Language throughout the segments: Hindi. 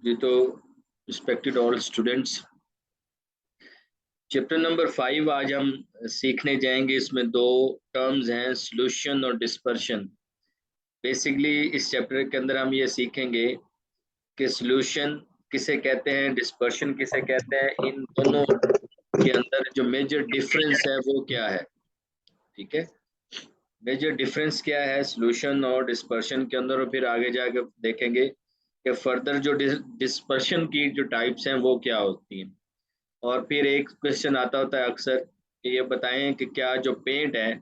जी तो respected all students, chapter number 5 आज हम सीखने जाएंगे। इसमें दो टर्म्स हैं, सॉल्यूशन और डिस्पर्शन। बेसिकली इस चैप्टर के अंदर हम ये सीखेंगे कि सॉल्यूशन किसे कहते हैं, डिस्पर्शन किसे कहते हैं, इन दोनों के अंदर जो मेजर डिफरेंस है वो क्या है। ठीक है, मेजर डिफरेंस क्या है सॉल्यूशन और डिस्पर्शन के अंदर, और फिर आगे जाकर देखेंगे कि फर्दर जो डिस्पर्शन की जो टाइप्स हैं वो क्या होती हैं। और फिर एक क्वेश्चन आता होता है अक्सर कि ये बताएं कि क्या जो पेंट है,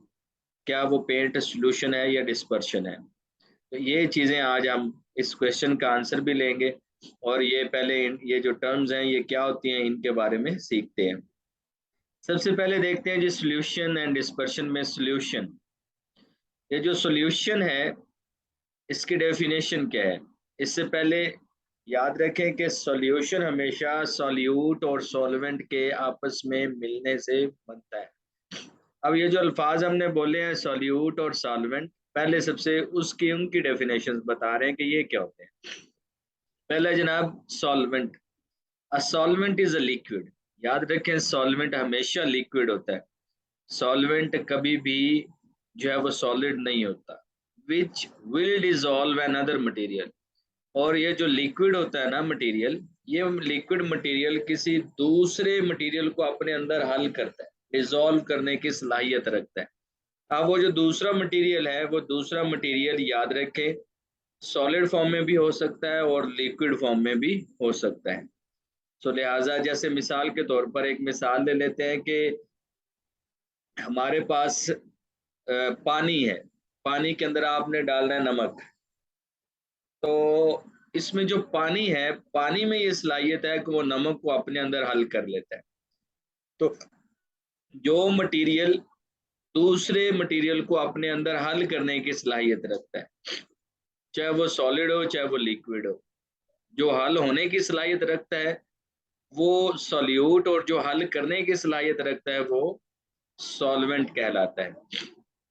क्या वो पेंट सॉल्यूशन है या डिस्पर्शन है। तो ये चीज़ें आज हम इस क्वेश्चन का आंसर भी लेंगे, और ये पहले ये जो टर्म्स हैं ये क्या होती हैं इनके बारे में सीखते हैं। सबसे पहले देखते हैं जी सॉल्यूशन एंड डिस्पर्शन में। सॉल्यूशन, ये जो सॉल्यूशन है इसकी डेफिनेशन क्या है। इससे पहले याद रखें कि सॉल्यूशन हमेशा सॉल्यूट और सॉल्वेंट के आपस में मिलने से बनता है। अब ये जो अल्फाज हमने बोले हैं सॉल्यूट और सॉल्वेंट, पहले सबसे उसकी उनकी डेफिनेशंस बता रहे हैं कि ये क्या होते हैं। पहला जनाब solvent. A solvent is a liquid. याद रखें सॉल्वेंट हमेशा लिक्विड होता है। सॉल्वेंट कभी भी जो है वो सॉलिड नहीं होता। Which will dissolve an other material. और ये जो लिक्विड होता है ना मटेरियल, ये लिक्विड मटेरियल किसी दूसरे मटेरियल को अपने अंदर हल करता है, डिसॉल्व करने की सलाहियत रखता है। अब वो जो दूसरा मटेरियल है, वो दूसरा मटेरियल याद रखें सॉलिड फॉर्म में भी हो सकता है और लिक्विड फॉर्म में भी हो सकता है। सो लिहाजा जैसे मिसाल के तौर पर एक मिसाल ले लेते हैं कि हमारे पास पानी है, पानी के अंदर आपने डालना है नमक। तो इसमें जो पानी है, पानी में ये सलाहियत है कि वो नमक को अपने अंदर हल कर लेता है। तो जो मटेरियल दूसरे मटेरियल को अपने अंदर हल करने की सलाहियत रखता है, चाहे वो सॉलिड हो चाहे वो लिक्विड हो, जो हल होने की सलाहियत रखता है वो सॉल्यूट, और जो हल करने की सलाहियत रखता है वो सॉल्वेंट कहलाता है।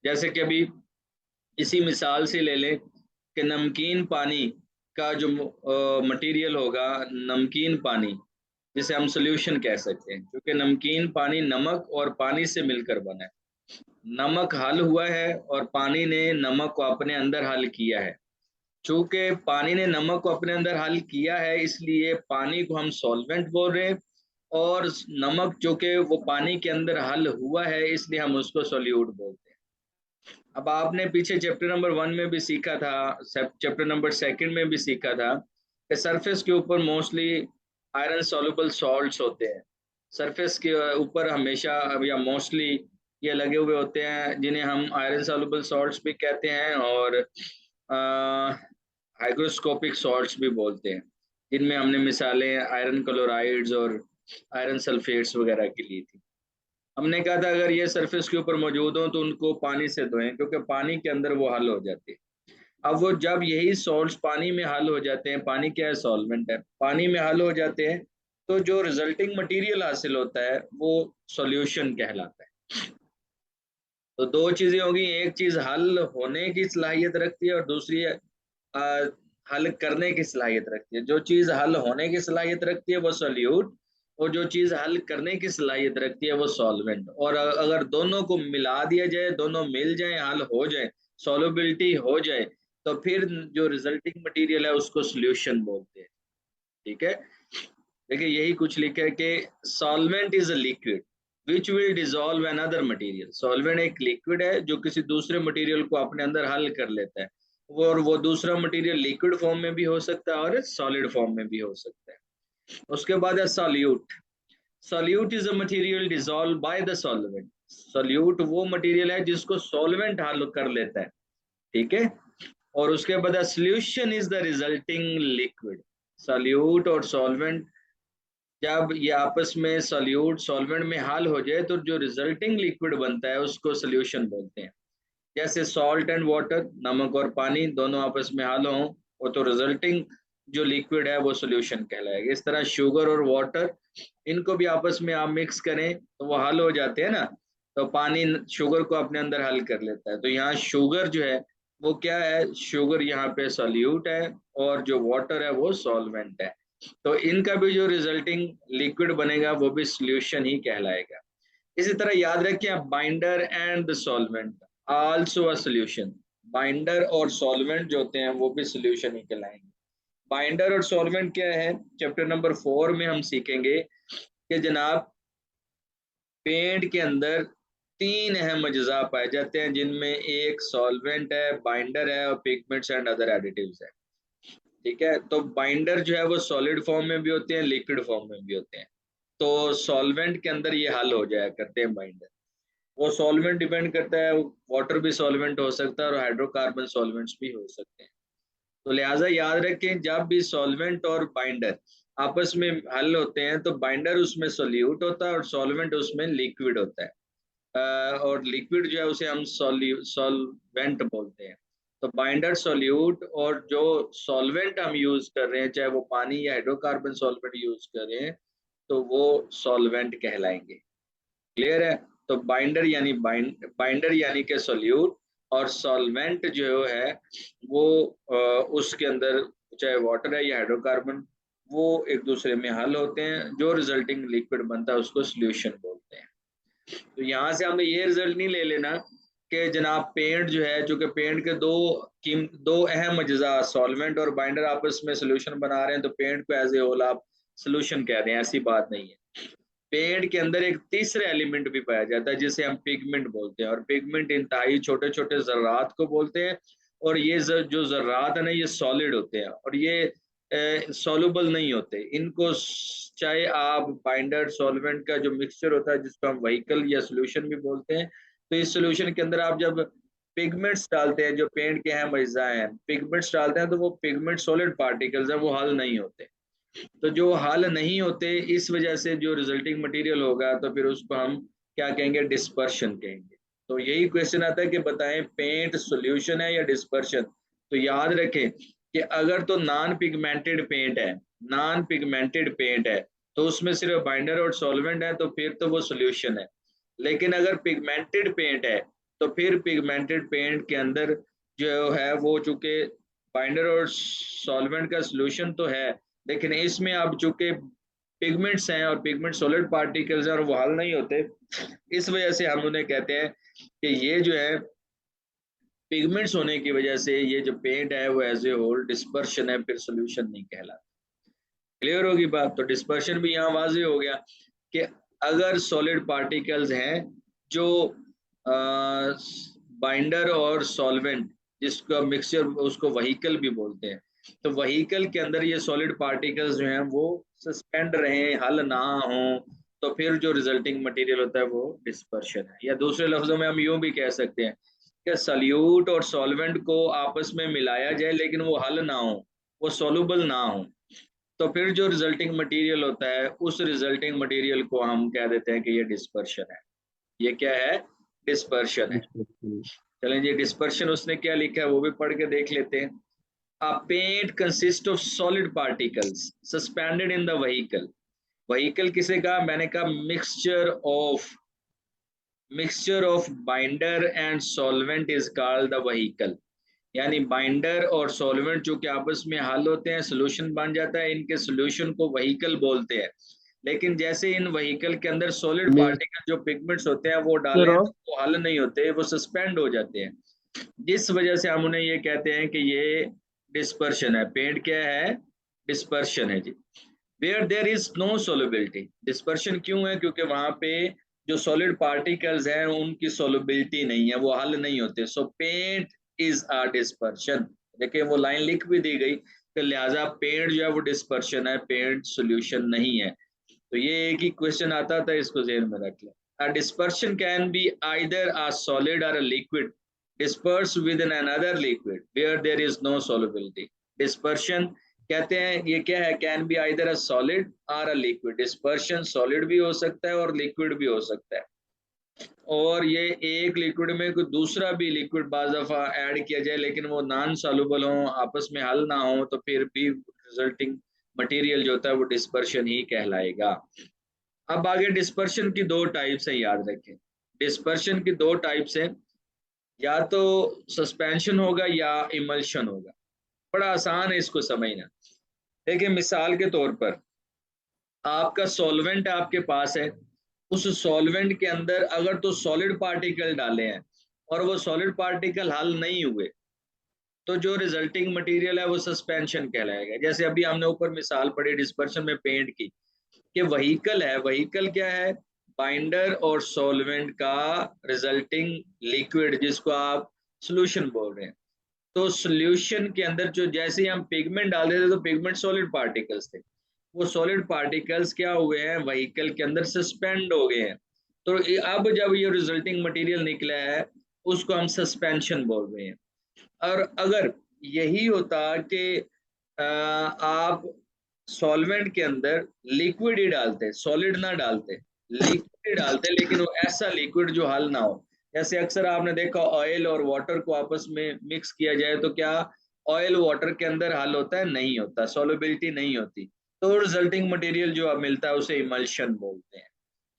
जैसे कि अभी इसी मिसाल से ले लें कि नमकीन पानी का जो मटेरियल होगा, नमकीन पानी जिसे हम सोल्यूशन कह सकते हैं, क्योंकि नमकीन पानी नमक और पानी से मिलकर बना है। नमक हल हुआ है और पानी ने नमक को अपने अंदर हल किया है। चूंकि पानी ने नमक को अपने अंदर हल किया है, इसलिए पानी को हम सॉल्वेंट बोल रहे हैं, और नमक चूंकि वो पानी के अंदर हल हुआ है इसलिए हम उसको सोल्यूट बोलते हैं। अब आपने पीछे चैप्टर नंबर 1 में भी सीखा था, चैप्टर नंबर 2 में भी सीखा था कि सरफेस के ऊपर मोस्टली आयरन सॉल्युबल सॉल्ट्स होते हैं। सरफेस के ऊपर हमेशा या मोस्टली ये लगे हुए होते हैं जिन्हें हम आयरन सॉल्युबल सॉल्ट्स भी कहते हैं, और हाइग्रोस्कोपिक सॉल्ट्स भी बोलते हैं, जिनमें हमने मिसालें आयरन क्लोराइड्स और आयरन सल्फेट्स वगैरह की ली थी। हमने कहा था अगर ये सरफेस के ऊपर मौजूद हो तो उनको पानी से धोएं, क्योंकि पानी के अंदर वो हल हो जाती है। अब वो जब यही सॉल्ट्स पानी में हल हो जाते हैं, पानी क्या है सॉल्वेंट है, पानी में हल हो जाते हैं, तो जो रिजल्टिंग मटेरियल हासिल होता है वो सॉल्यूशन कहलाता है। तो दो चीजें होगी, एक चीज हल होने की सलाहियत रखती है और दूसरी हल करने की सलाहियत रखती है। जो चीज हल होने की सलाहियत रखती है वो सॉल्यूट, और जो चीज हल करने की सलाहियत रखती है वो सॉल्वेंट। और अगर दोनों को मिला दिया जाए, दोनों मिल जाए, हल हो जाए, सॉल्युबिलिटी हो जाए, तो फिर जो रिजल्टिंग मटेरियल है उसको सॉल्यूशन बोलते हैं। ठीक है, देखिए यही कुछ लिखा है कि solvent is a liquid which will dissolve an other material. Solvent एक लिक्विड है जो किसी दूसरे मटेरियल को अपने अंदर हल कर लेता है, और वो दूसरा मटेरियल लिक्विड फॉर्म में भी हो सकता है और सॉलिड फॉर्म में भी हो सकता है। उसके बाद है solute. Solute is a material dissolve by the solvent. Solute वो मटेरियल है जिसको सॉल्वेंट हल कर लेता है। ठीक है, और उसके बाद solution is the resulting liquid. Solute और सॉल्वेंट जब ये आपस में सॉल्यूट सॉल्वेंट में हल हो जाए तो जो रिजल्टिंग लिक्विड बनता है उसको सॉल्यूशन बोलते हैं। जैसे सॉल्ट एंड वाटर, नमक और पानी दोनों आपस में हल हों, वो तो रिजल्टिंग जो लिक्विड है वो सॉल्यूशन कहलाएगा। इस तरह शुगर और वाटर, इनको भी आपस में आप मिक्स करें तो वो हल हो जाते हैं ना, तो पानी शुगर को अपने अंदर हल कर लेता है। तो यहाँ शुगर जो है वो क्या है, शुगर यहाँ पे सॉल्यूट है, और जो वाटर है वो सॉल्वेंट है। तो इनका भी जो रिजल्टिंग लिक्विड बनेगा वो भी सोल्यूशन ही कहलाएगा। इसी तरह याद रखिए binder and the solvent also a solution. Binder और सॉल्वेंट जो होते हैं वो भी सोल्यूशन ही कहलाएंगे। बाइंडर और सॉल्वेंट क्या है, चैप्टर नंबर 4 में हम सीखेंगे कि जनाब पेंट के अंदर 3 अहम अज्जा पाए जाते हैं, जिनमें एक सॉल्वेंट है, बाइंडर है और पिगमेंट्स एंड अदर एडिटिव्स है। ठीक है, तो बाइंडर जो है वो सॉलिड फॉर्म में भी होते हैं, लिक्विड फॉर्म में भी होते हैं। तो सॉल्वेंट के अंदर ये हल हो जाया करते हैं बाइंडर। वो सॉल्वेंट डिपेंड करता है, वाटर भी सॉल्वेंट हो सकता है और हाइड्रोकार्बन सॉल्वेंट्स भी हो सकते हैं। तो लिहाजा याद रखें जब भी सॉल्वेंट और बाइंडर आपस में हल होते हैं तो बाइंडर उसमें सोल्यूट होता है और सॉल्वेंट उसमें लिक्विड होता है। और लिक्विड जो है उसे हम सॉल्वेंट बोलते हैं। तो बाइंडर सोल्यूट और जो सॉल्वेंट हम यूज कर रहे हैं, चाहे वो पानी या हाइड्रोकार्बन सॉल्वेंट यूज कर रहे हैं, तो वो सॉल्वेंट कहलाएंगे। क्लियर है? तो बाइंडर यानी कि सोल्यूट, और सॉल्वेंट जो है वो उसके अंदर चाहे वाटर है या हाइड्रोकार्बन, वो एक दूसरे में हल होते हैं, जो रिजल्टिंग लिक्विड बनता है उसको सोल्यूशन बोलते हैं। तो यहाँ से हमें ये रिजल्ट नहीं ले लेना कि जनाब पेंट जो है, चूंकि पेंट के दो अहम अज्जा सॉल्वेंट और बाइंडर आपस में सोल्यूशन बना रहे हैं, तो पेंट को एज ए होल आप सोल्यूशन कह रहे हैं। ऐसी बात नहीं है। पेंट के अंदर एक तीसरा एलिमेंट भी पाया जाता है जिसे हम पिगमेंट बोलते हैं, और पिगमेंट इंतहाई छोटे छोटे जर्रात को बोलते हैं। और ये जो जर्रात है ना, ये सॉलिड होते हैं और ये सॉल्युबल नहीं होते। इनको चाहे आप बाइंडर सॉल्वेंट का जो मिक्सचर होता है, जिसको हम व्हीकल या सोल्यूशन भी बोलते हैं, तो इस सोल्यूशन के अंदर आप जब पिगमेंट्स डालते हैं, जो पेंट के अहम अज्जा हैं, पिगमेंट्स डालते हैं, तो वो पिगमेंट सॉलिड पार्टिकल्स हैं, वो हल नहीं होते। तो जो हल नहीं होते, इस वजह से जो रिजल्टिंग मटेरियल होगा, तो फिर उसको हम क्या कहेंगे, डिस्पर्शन कहेंगे। तो यही क्वेश्चन आता है कि बताएं पेंट सॉल्यूशन है या डिस्पर्शन। तो याद रखें कि अगर तो नॉन पिगमेंटेड पेंट है, नॉन पिगमेंटेड पेंट है, तो उसमें सिर्फ बाइंडर और सॉल्वेंट है, तो फिर तो वो सॉल्यूशन है। लेकिन अगर पिगमेंटेड पेंट है, तो फिर पिगमेंटेड पेंट के अंदर जो है वो चूंकि बाइंडर और सॉल्वेंट का सॉल्यूशन तो है, लेकिन इसमें अब चूंकि पिगमेंट्स हैं और पिगमेंट सॉलिड पार्टिकल्स हैं और वो हल नहीं होते, इस वजह से हम उन्हें कहते हैं कि ये जो है पिगमेंट्स होने की वजह से ये जो पेंट है वो एज ए होल डिस्पर्शन है, फिर सोल्यूशन नहीं कहलाता। क्लियर होगी बात? तो डिस्पर्शन भी यहाँ वाजे हो गया कि अगर सॉलिड पार्टिकल्स हैं जो बाइंडर और सॉल्वेंट जिसका मिक्सचर, उसको व्हीकल भी बोलते हैं, तो व्हीकल के अंदर ये सॉलिड पार्टिकल्स जो हैं वो सस्पेंड रहे, हल ना हो, तो फिर जो रिजल्टिंग मटेरियल होता है वो डिस्पर्शन है। या दूसरे लफ्जों में हम यूं भी कह सकते हैं कि सल्यूट और सॉल्वेंट को आपस में मिलाया जाए लेकिन वो हल ना हो, वो सॉल्युबल ना हो, तो फिर जो रिजल्टिंग मटेरियल होता है, उस रिजल्टिंग मटेरियल को हम कह देते हैं कि ये डिस्पर्शन है। ये क्या है? डिस्पर्शन है। चलें जी, डिस्पर्शन उसने क्या लिखा है वो भी पढ़ के देख लेते हैं। A paint consists of solid particles suspended in the vehicle. Vehicle किसे कहा? मैंने कहा mixture of binder and solvent is called the vehicle। यानी बाइंडर और सॉल्वेंट जो कि आपस में हल होते हैं, सोल्यूशन बन जाता है, इनके सोल्यूशन को व्हीकल बोलते हैं। लेकिन जैसे इन व्हीकल के अंदर सॉलिड पार्टिकल जो पिगमेंट्स होते हैं वो डालें तो वो हल नहीं होते, वो सस्पेंड हो जाते हैं, जिस वजह से हम उन्हें ये कहते हैं कि ये डिस्पर्शन है। पेंट क्या है? डिस्पर्शन है जी। Where there is no solubility. Dispersion क्यों है? क्योंकि वहां पे जो सॉलिड पार्टिकल्स हैं उनकी सोलबिलिटी नहीं है, वो हल नहीं होते। सो पेंट इज अ डिस्पर्शन। देखिए वो लाइन लिख भी दी गई कि लिहाजा पेंट जो है वो डिस्पर्शन है, पेंट सोल्यूशन नहीं है। तो ये एक ही क्वेश्चन आता था, इसको ज़हन में रख लें। A dispersion can be either a solid or a liquid dispersed within another liquid where there is no solubility. Dispersion कहते हैं ये क्या है? Can be either a solid और अ लिक्विड। डिस्पर्शन सॉलिड भी हो सकता है और लिक्विड भी हो सकता है, और ये एक लिक्विड में कोई दूसरा भी लिक्विड बाज दफा ऐड किया जाए लेकिन वो नॉन सॉल्युबल हो, आपस में हल ना हो, तो फिर भी रिजल्टिंग मटेरियल जो होता है वो डिस्पर्शन ही कहलाएगा। अब आगे डिस्पर्शन की दो टाइप्स है, याद रखें। डिस्पर्शन की दो टाइप्स है, या तो सस्पेंशन होगा या इमल्शन होगा। बड़ा आसान है इसको समझना। देखिए मिसाल के तौर पर आपका सॉल्वेंट आपके पास है, उस सॉल्वेंट के अंदर अगर तो सॉलिड पार्टिकल डाले हैं और वो सॉलिड पार्टिकल हल नहीं हुए, तो जो रिजल्टिंग मटेरियल है वो सस्पेंशन कहलाएगा। जैसे अभी हमने ऊपर मिसाल पढ़ी डिस्पर्शन में पेंट की, कि वहीकल है, वहीकल क्या है, बाइंडर और सॉल्वेंट का रिजल्टिंग लिक्विड, जिसको आप सॉल्यूशन बोल रहे हैं। तो सॉल्यूशन के अंदर जो जैसे ही हम पिगमेंट डाल देते तो पिगमेंट सॉलिड पार्टिकल्स थे, वो सॉलिड पार्टिकल्स क्या हुए हैं, व्हीकल के अंदर सस्पेंड हो गए हैं। तो अब जब ये रिजल्टिंग मटेरियल निकला है उसको हम सस्पेंशन बोल रहे हैं। और अगर यही होता कि आप सॉल्वेंट के अंदर लिक्विड ही डालते, सॉलिड ना डालते, लिक्विड ही डालते, लेकिन वो ऐसा लिक्विड जो हल ना हो। जैसे अक्सर आपने देखा ऑयल और वाटर को आपस में मिक्स किया जाए तो क्या ऑयल वाटर के अंदर हल होता है, नहीं होता, सॉल्युबिलिटी नहीं होती। तो रिजल्टिंग मटेरियल जो अब मिलता है उसे इमल्शन बोलते हैं।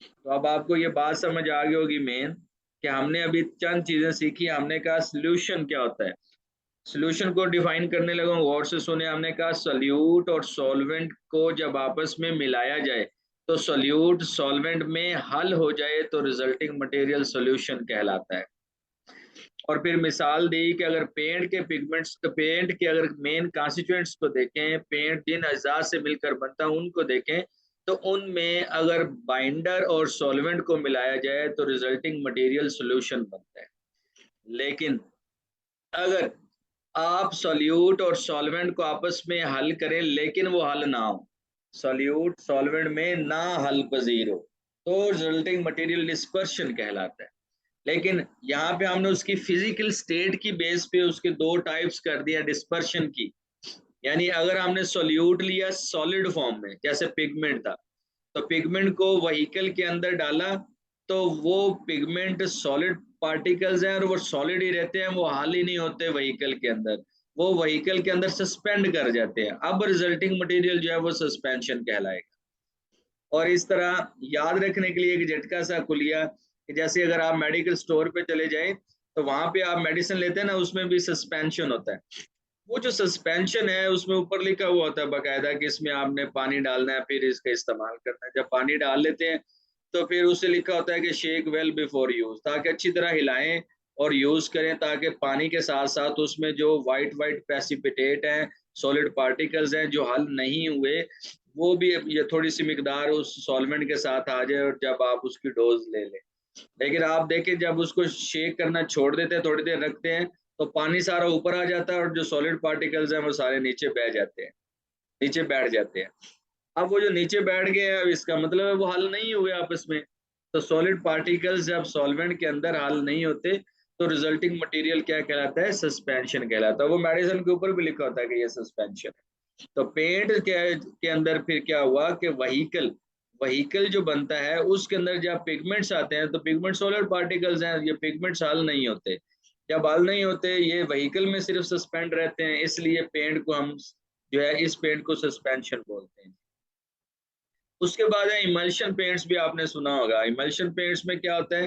तो अब आपको ये बात समझ आ गई होगी मेन, कि हमने अभी चंद चीजें सीखी। हमने कहा सोल्यूशन क्या होता है, सोल्यूशन को डिफाइन करने लगा, गौर से सुने। हमने कहा सोल्यूट और सॉल्वेंट को जब आपस में मिलाया जाए तो सोल्यूट सॉल्वेंट में हल हो जाए तो रिजल्टिंग मटेरियल सोल्यूशन कहलाता है। और फिर मिसाल दी कि अगर पेंट के पिगमेंट्स, तो पेंट के अगर मेन कॉन्स्टिट्यूएंट्स को देखें, पेंट जिन अज्जा से मिलकर बनता है उनको देखें, तो उनमें अगर बाइंडर और सॉल्वेंट को मिलाया जाए तो रिजल्टिंग मटेरियल सोल्यूशन बनता है। लेकिन अगर आप सॉल्यूट और सॉल्वेंट को आपस में हल करें लेकिन वो हल ना हो, सॉल्यूट सॉल्वेंट में ना हल पजीर हो, तो रिजल्टिंग मटेरियल डिस्पर्शन कहलाता है। लेकिन यहाँ पे हमने उसकी फिजिकल स्टेट की बेस पे उसके दो टाइप्स कर दिया डिस्पर्शन की। यानी अगर हमने सॉल्यूट लिया सॉलिड फॉर्म में, जैसे पिगमेंट था, तो पिगमेंट को व्हीकल के अंदर डाला तो वो पिगमेंट सॉलिड पार्टिकल्स हैं और वो सॉलिड ही रहते हैं, वो हाल ही नहीं होते व्हीकल के अंदर, वो व्हीकल के अंदर सस्पेंड कर जाते हैं। अब रिजल्टिंग मटेरियल जो है वो सस्पेंशन कहलाएगा। और इस तरह याद रखने के लिए एक झटका सा खुलिया, कि जैसे अगर आप मेडिकल स्टोर पे चले जाएं तो वहां पे आप मेडिसिन लेते हैं ना, उसमें भी सस्पेंशन होता है। वो जो सस्पेंशन है उसमें ऊपर लिखा हुआ होता है बाकायदा कि इसमें आपने पानी डालना है फिर इसका इस्तेमाल करना है। जब पानी डाल लेते हैं तो फिर उससे लिखा होता है कि शेक वेल बिफोर यूज, ताकि अच्छी तरह हिलाएं और यूज करें, ताकि पानी के साथ साथ उसमें जो वाइट वाइट प्रेसिपिटेट हैं, सॉलिड पार्टिकल्स हैं जो हल नहीं हुए, वो भी ये थोड़ी सी मिकदार उस सॉल्वेंट के साथ आ जाए और जब आप उसकी डोज ले लें। लेकिन आप देखें जब उसको शेक करना छोड़ देते हैं, थोड़ी देर रखते हैं, तो पानी सारा ऊपर आ जाता है और जो सॉलिड पार्टिकल्स हैं वो सारे नीचे बह जाते हैं, नीचे बैठ जाते हैं। अब वो जो नीचे बैठ गए हैं, अब इसका मतलब है वो हल नहीं हुए आपस में। तो सॉलिड पार्टिकल्स जब सॉल्वेंट के अंदर हल नहीं होते तो रिजल्टिंग मटेरियल क्या कहलाता है, सस्पेंशन कहलाता है। वो मेडिसिन के ऊपर भी लिखा होता है कि ये सस्पेंशन है। तो पेंट के अंदर फिर क्या हुआ कि वहीकल, वहीकल जो बनता है उसके अंदर जब पिगमेंट्स आते हैं तो पिगमेंट सॉलिड पार्टिकल्स हैं, ये पिगमेंट्स हल नहीं होते। जब हल नहीं होते ये वहीकल में सिर्फ सस्पेंड रहते हैं, इसलिए पेंट को हम जो है इस पेंट को सस्पेंशन बोलते हैं। उसके बाद है इमल्शन पेंट्स, भी आपने सुना होगा। इमल्शन पेंट्स में क्या होता है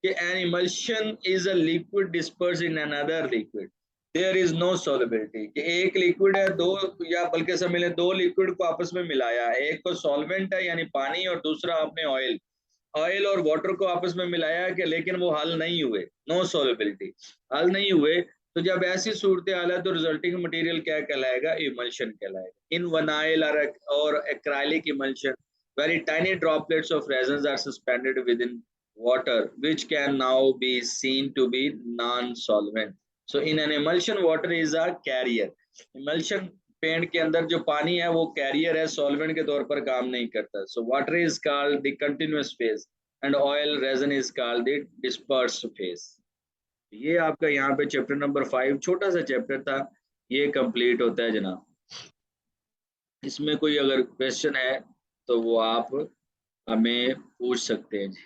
कि an emulsion is a liquid disperse in another liquid, there is no solubility. कि एक लिक्विड है, दो या बल्कि सब मिले दो लिक्विड को आपस में मिलाया है, एक को सॉल्वेंट है यानी पानी और दूसरा आपने ऑयल, ऑयल और वाटर को आपस में मिलाया कि लेकिन वो हल नहीं हुए, नो सॉल्युबिलिटी, हल नहीं हुए। तो जब ऐसी सूरत हाल है तो रिजल्टिंग मटेरियल क्या कहलाएगा, इमल्शन कहलाएगा। इन वनाइल और acrylic emulsion, very tiny droplets of resins are suspended within water which can now be seen to be non-solvent. So in an emulsion water is a carrier. Emulsion paint के अंदर जो पानी है वो कैरियर है, सॉल्वेंट के तौर पर काम नहीं करता। So water is called the continuous phase and oil resin is called the disperse phase. ये आपका यहाँ पे चैप्टर नंबर 5, छोटा सा चैप्टर था, ये कंप्लीट होता है जनाब। इसमें कोई अगर क्वेश्चन है तो वो आप हमें पूछ सकते हैं जी।